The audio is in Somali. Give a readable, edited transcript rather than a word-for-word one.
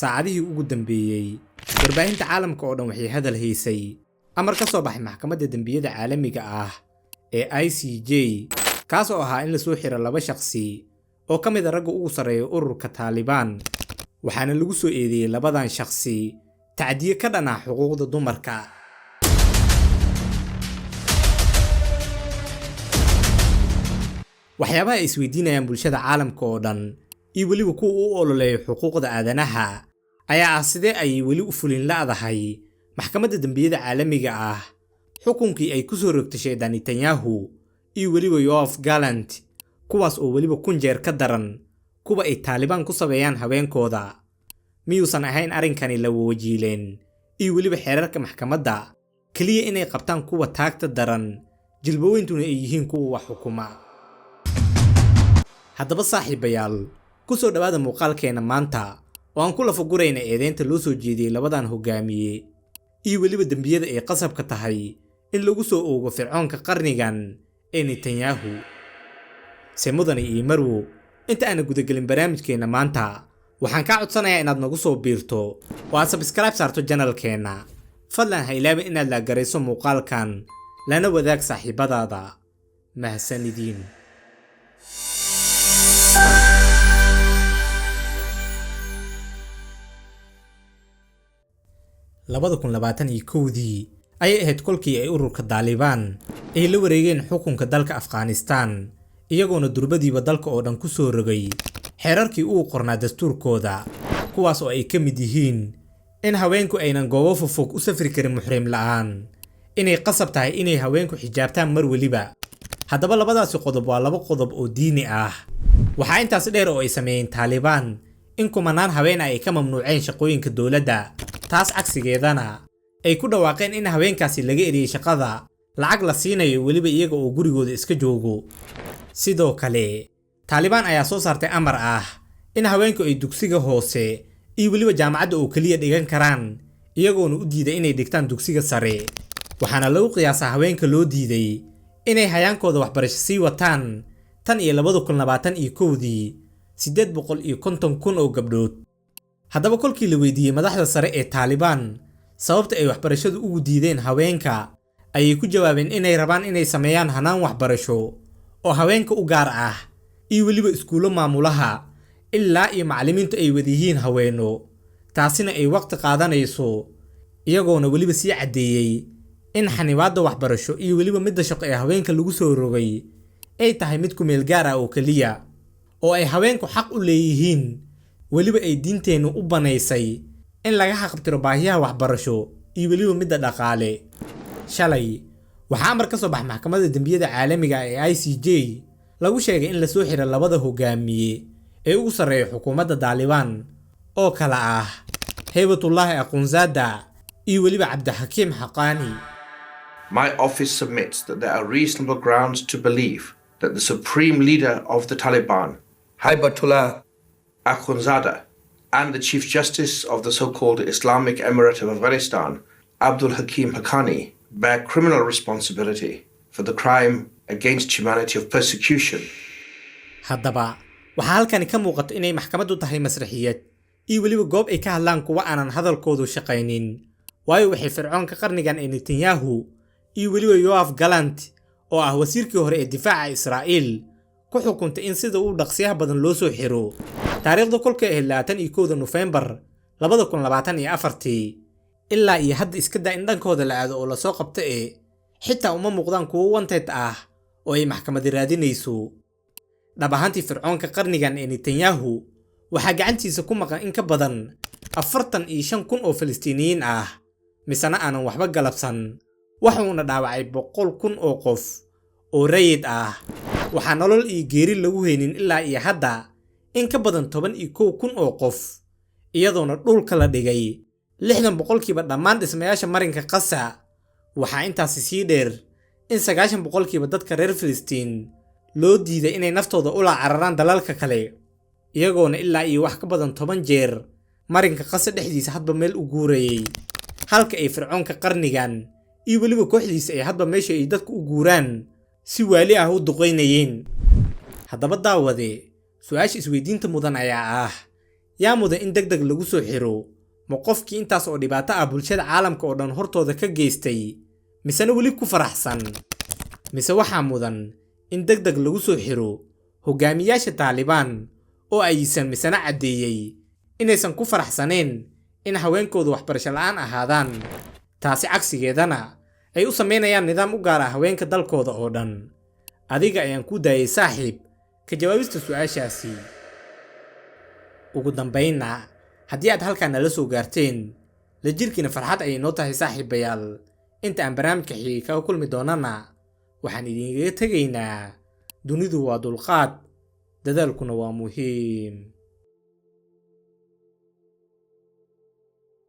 saacadihii ugu dambeeyay warbaahinta caalamka oo dhan waxay hadal haysay amar ka soo baxay maxkamadda dambiyada caalamiga ah ee ICJ kaas oo ahaa in la soo xiro 2 shakhsi oo ka mid ah ragga ugu sareeya ururka Taliban waxaana lagu soo eedeeyay labadan shakhsi tacdiye ka dhan ah xuquuqda dumarka waxyaabaha ay isweydiinayaan bulshada caalamka oo dhan iyo waliba kuwa u ololeeyo xuquuqda aadanaha ayaa ah sidee ay wali u fulin laadahay maxkamadda dambiyada caalamiga ah xukunkii ay ku soo rogtay Netanyahu iyo waliba 𝐢𝐫𝐤𝐢𝐲𝐚 kuwaas oo waliba 1000 jeer ka daran kuwa ay Taliban ku sameeyaan haweenkooda miyuusan ahayn arrinkani la wajiileen iyo waliba xeerarka maxkamadda kaliya inay qabtaan kuwa taagta daran jilbooyintuna ay yihiin kuwa wax xukuma haddaba saaxiibayaal ku soo dhawaada muuqaalkeena maanta oo aan ku la fagurayna eedeynta loo soo jeediyay labadan hogaamiye iyo waliba dambiyada ay qasabka tahay in lagu soo oogo fircoonka qarnigan ee Netanyahu mudane iyo marwo inta aan gudagelin barnaamijkeena maanta waxaan ka codsanayaa inaad nagu soo biirto oo aad subscribe saarto channelkeena fadlan ha ilaawin inaad la garayso muuqaalkan lana wadaag saaxiibadaada mahadsanidin 2021 ayay ahayd kolkii ay ururka Taliban ay la wareegeen xukunka dalka Afghanistan iyagoona durbadiiba dalka oo dhan ku soo rogay xeerarkii uu qornaa dastuurkooda kuwaas oo ay ka mid yihiin in haweenku aynan goobo fog u safri karin muxrim la'aan inay qasab tahay inay haweenku xijaabtaan mar waliba haddaba labadaasi qodob waa 2 qodob oo diini ah waxaa intaas dheer oo ay sameeyeen Taliban in kumanaan haween ay ka mamnuuceen shaqooyinka dawladda taas cagsigeedana ay ku dhawaaqeen in haweenkaasi laga eriyay shaqada lacag la siinayo waliba iyaga oo gurigooda iska joogo sidoo kale Taliban ayaa soo saartay amar ah in haweenku ay dugsiga hoose iyo waliba jaamacadda oo kaliya dhigan karaan iyagoona u diiday inay dhigtaan dugsiga sare waxaana lagu qiyaasaa haweenka loo diiday inay hayaankooda waxbarasho sii wataan tan iyo 2021 850,000 oo gabdhood haddaba kolkii la weydiiyay madaxda sare ee Taliban sababta ay waxbarashadu ugu diideen haweenka ayay ku jawaabeen inay rabaan inay sameeyaan hanaan waxbarasho oo haweenka u gaar ah iyo waliba iskuulo maamulaha ilaa iyo macallimiintu ay wadiyihiin haweeno taasina ay waqti qaadanayso iyagoona waliba sii cadeeyay in xanibaadda waxbarasho iyo waliba midda shaqo ee haweenka lagu soo rogay ay tahay mid ku meel gaar ah oo kaliya oo ay haweenku xaq u leeyihiin waliba ay diinteenu u banaysay in laga xaqabtiro baahiyaha waxbarasho iyo waliba midda dhaqaale shalay waxaa amar ka soo baxay maxkamadda dambiyada caalamiga ee ICJ lagu sheegay in la soo xiro 2 hogaamiye ee ugu sareeya xukuumadda Taliban oo kala ah 𝐻𝐻𝐻𝐻 iyo waliba Cabdixakiim Xaqaani My office submits that there are reasonable grounds to believe that the supreme leader of the Taliban, Hibatullah Akhundzada, and the Chief Justice of the so-called Islamic Emirate of Afghanistan, Abdul Hakim Haqqani, bear criminal responsibility for the crime against humanity of persecution. haddaba waxaa halkani ka muuqato inay maxkamaddu tahay masraxiyad iyo waliba goob ay ka hadlaan kuwa aanan hadalkoodu shaqaynin waayo waxay fircoonka qarnigan ee Netanyahu iyo waliba 𝐢𝐫𝐤𝐢𝐲𝐚 oo ah wasiirkii hore ee difaaca Israa'iil ku xukuntay in sida uu dhaqsiyaha badan loo soo xiro taariikhda kolka ee 21 November 2024 ilaa iyo hadda iska daa in dhankooda la aado oo la soo qabto xitaa uma muuqdaan kuwo wanted ah oo ay maxkamad raadinayso dhab ahaantii fircoonka qarnigan ee Netanyahu waxaa gacantiisa ku maqan in ka badan 45,000 oo Falastiiniyiin ah misana aanan waxba galabsan waxuuna dhaawacay 100,000 oo qof oo rayid ah waxaa nolol iyo geeri lagu heynin ilaa iyo hadda in ka badan 11,000 oo qof iyadoona dhulka la dhigay 60% dhammaan dhismayaasha marinka Gaza waxaa intaasi sii dheer in 90% dadka reer Filistiin loo diiday inay naftooda u la cararaan dalalka kale iyagoona ilaa iyo wax ka badan 10 jeer marinka Gaza dhexdiisa hadba meel u guurayay halka ay fircoonka qarnigan iyo waliba kooxdiisa ay hadba meesha ay dadku u guuraan si waali ah u duqeynayeen haddaba daawade su'aasha isweydiinta mudan ayaa ah yaa mudan in degdeg lagu soo xiro ma qofkii intaas oo dhibaato ah bulshada caalamka oo dhan hortooda ka geystay misana weli ku faraxsan mise waxaa mudan in degdeg lagu soo xiro hogaamiyaasha Taliban oo aysan misana cadeeyay inaysan ku faraxsaneen in haweenkoodu waxbarasho la'aan ahaadaan taasi cagsigeedana ay u sameynayaan nidaam u gaar ah haweenka dalkooda oo dhan adiga ayaan ku daayay saaxiib ka jawaabista su'aashaasi ugu dambeynna haddii aad halkaan nala soo gaarteen la jirkiina farxad ayay noo tahay saaxiibayaal inta aan barnaamijka xigay kaga kulmi doonana waxaan idinkaga tegaynaa dunidu waa dulqaad dadaalkuna waa muhiim